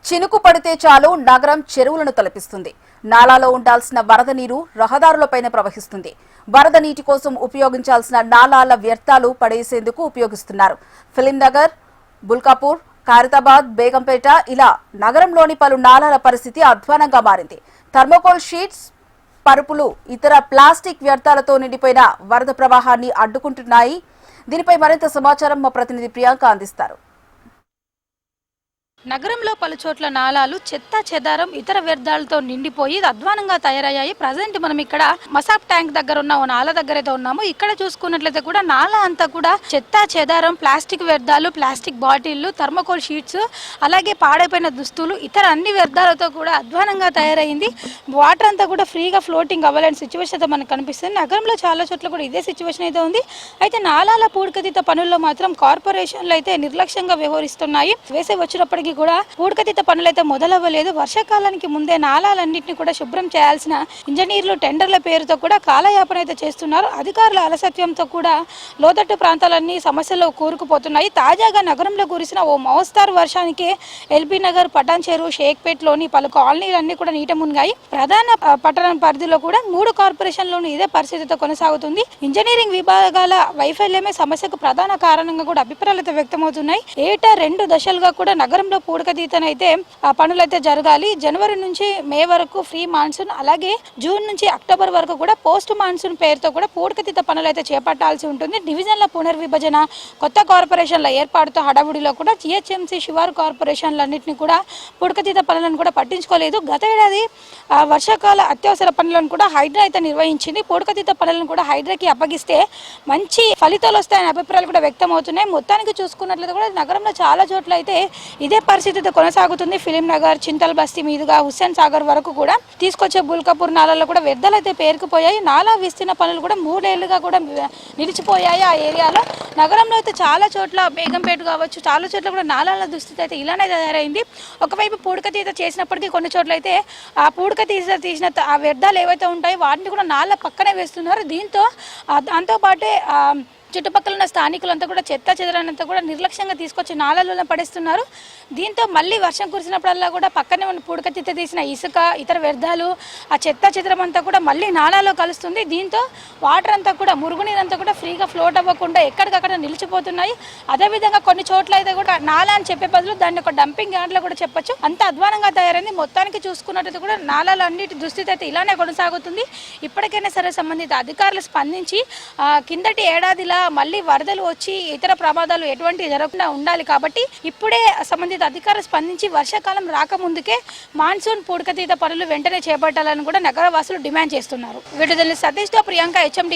చినుకు పడితే చాలు నగరం చెరువులను తలపిస్తుంది. నాలాలో ఉండాల్సిన వరద నీరు రహదారులపైన ప్రవహిస్తుంది. వరద నీటి కోసం ఉపయోగించాల్సిన నాలాల వ్యర్థాలు పడేసేందుకు ఉపయోగిస్తున్నారు. ఫిలిం నగర్, బుల్కాపూర్, ఖైరతాబాద్, బేగంపేట ఇలా నగరంలోని పలు నాలాల పరిస్థితి అధ్వానంగా మారింది. థర్మోకోల్ షీట్స్, పరుపులు, ఇతర ప్లాస్టిక్ వ్యర్థాలతో నిండిపోయిన వరద ప్రవాహాన్ని అడ్డుకుంటున్నాయి. దీనిపై మరింత సమాచారం మా ప్రతినిధి ప్రియాంక అందిస్తారు. నగరంలో పలు చోట్ల నాలాలు చెత్త చెదారం ఇతర వ్యర్థాలతో నిండిపోయి అధ్వానంగా తయారయ్యాయి. ప్రజెంట్ మనం ఇక్కడ మసాబ్ ట్యాంక్ దగ్గర ఉన్న నాల దగ్గర అయితే ఉన్నాము. ఇక్కడ చూసుకున్నట్లయితే కూడా నాలా అంతా కూడా చెత్త చెదారం, ప్లాస్టిక్ వ్యర్థాలు, ప్లాస్టిక్ బాటిళ్లు, థర్మోకోల్ షీట్స్, అలాగే పాడైపోయిన దుస్తులు, ఇతర అన్ని వ్యర్థాలతో కూడా అధ్వానంగా తయారైంది. వాటర్ అంతా కూడా ఫ్రీగా ఫ్లోటింగ్ అవ్వలేని సిచ్యువేషన్ అయితే మనకు కనిపిస్తుంది. నగరంలో చాలా చోట్ల కూడా ఇదే సిచ్యువేషన్ అయితే ఉంది. అయితే నాలాల పూడికతీత పనుల్లో మాత్రం కార్పొరేషన్లు అయితే నిర్లక్ష్యంగా వ్యవహరిస్తున్నాయి. వేసవి వచ్చినప్పటికీ కూడా పూడికతీత పనులైతే మొదలవ్వలేదు. వర్షాకాలానికి ముందే నాలాలన్నింటినీ కూడా శుభ్రం చేయాల్సిన ఇంజనీర్లు టెండర్ల పేరుతో కూడా కాలయాపన అయితే చేస్తున్నారు. అధికారుల అలసత్వంతో కూడా లోతట్టు ప్రాంతాలన్నీ సమస్యల్లో కూరుకుపోతున్నాయి. తాజాగా నగరంలో కురిసిన ఓ మోస్తారు వర్షానికి ఎల్బీ నగర్, పటాన్ చెరువు, షేక్పేట్లోని పలు కాలనీలన్నీ కూడా నీట మునిగాయి. ప్రధాన పట్టణ పరిధిలో కూడా 3 కార్పొరేషన్లోనూ ఇదే పరిస్థితితో కొనసాగుతుంది. ఇంజనీరింగ్ విభాగాల వైఫల్యమే సమస్యకు ప్రధాన కారణంగా కూడా అభిప్రాయాలు వ్యక్తమవుతున్నాయి. ఏటా 2 దశలుగా కూడా నగరంలో పూడికతీతనైతే పనులైతే జరగాలి. జనవరి నుంచి మే వరకు ఫ్రీ మాన్సూన్, అలాగే జూన్ నుంచి అక్టోబర్ వరకు కూడా పోస్ట్ మాన్సూన్ పేరుతో కూడా పూడికతీత పనులు అయితే చేపట్టాల్సి ఉంటుంది. డివిజన్ల పునర్విభజన, కొత్త కార్పొరేషన్ల ఏర్పాటుతో హడావుడిలో కూడా జిహెచ్ఎంసీ శివారు కార్పొరేషన్లన్నింటినీ కూడా పూడికతీత పనులను కూడా పట్టించుకోలేదు. గత ఏడాది వర్షాకాల అత్యవసర పనులను కూడా హైడ్రా అయితే నిర్వహించింది. పూడికతీత పనులను కూడా హైడ్రాకి అప్పగిస్తే మంచి ఫలితాలు వస్తాయనే అభిప్రాయాలు కూడా వ్యక్తం అవుతున్నాయి. మొత్తానికి చూసుకున్నట్లయితే కూడా నగరంలో చాలా చోట్ల అయితే ఇదే పరిస్థితితో కొనసాగుతుంది. ఫిలిం నగర్, చింతల్ బస్తీ మీదుగా హుస్సేన్ సాగర్ వరకు కూడా తీసుకొచ్చే బుల్కాపూర్ నాలాలో కూడా వ్యర్థాలు అయితే పేరుకుపోయాయి. నాలా విస్తీర్ణ పనులు కూడా 3 ఏళ్లుగా కూడా నిలిచిపోయాయి ఆ ఏరియాలో. నగరంలో అయితే చాలా చోట్ల, బేగంపేట కావచ్చు, చాలా చోట్ల కూడా నాలాల దుస్థితి అయితే ఇలానే తయారైంది. ఒకవైపు పూడికతీత చేసినప్పటికీ కొన్ని చోట్ల అయితే ఆ పూడికతీత తీసిన ఆ వ్యర్థాలు ఏవైతే ఉంటాయో వాటిని కూడా నాళ్ళ పక్కనే వేస్తున్నారు. దాంతోపాటే చుట్టుపక్కల ఉన్న స్థానికులంతా కూడా చెత్త చెదరానంతా కూడా నిర్లక్ష్యంగా తీసుకొచ్చి నాళాలలో పడేస్తున్నారు. దీంతో మళ్ళీ వర్షం కురిసినప్పుడల్లా కూడా పక్కనే ఉన్న పూడికతీత తీసిన ఇసుక, ఇతర వ్యర్థాలు, ఆ చెత్త చెదరం అంతా కూడా మళ్ళీ నాళాలో కలుస్తుంది. దీంతో వాటర్ అంతా కూడా, మురుగునీరంతా కూడా ఫ్రీగా ఫ్లోట్ అవ్వకుండా ఎక్కడికక్కడ నిలిచిపోతున్నాయి. అదేవిధంగా కొన్ని చోట్ల అయితే కూడా నాలా అని చెప్పే బదులు దాన్ని ఒక డంపింగ్ యార్డ్లో కూడా చెప్పొచ్చు. అంత అధ్వానంగా తయారైంది. మొత్తానికి చూసుకున్నట్టు కూడా నాలాల అన్నిటి దుస్థితి అయితే ఇలానే కొనసాగుతుంది. ఇప్పటికైనా సరే సంబంధిత అధికారులు స్పందించి కిందటి ఏడాదిలా మళ్ళీ వరదలు వచ్చి ఇతర ప్రమాదాలు ఎటువంటి జరగకుండా ఉండాలి. కాబట్టి ఇప్పుడే సంబంధిత అధికారులు స్పందించి వర్షాకాలం రాకముందుకే మాన్సూన్ పూడికతీత పనులు వెంటనే చేపట్టాలని కూడా నగరవాసులు డిమాండ్ చేస్తున్నారు. వీడియో సతీష్తో ప్రియాంక, HMD.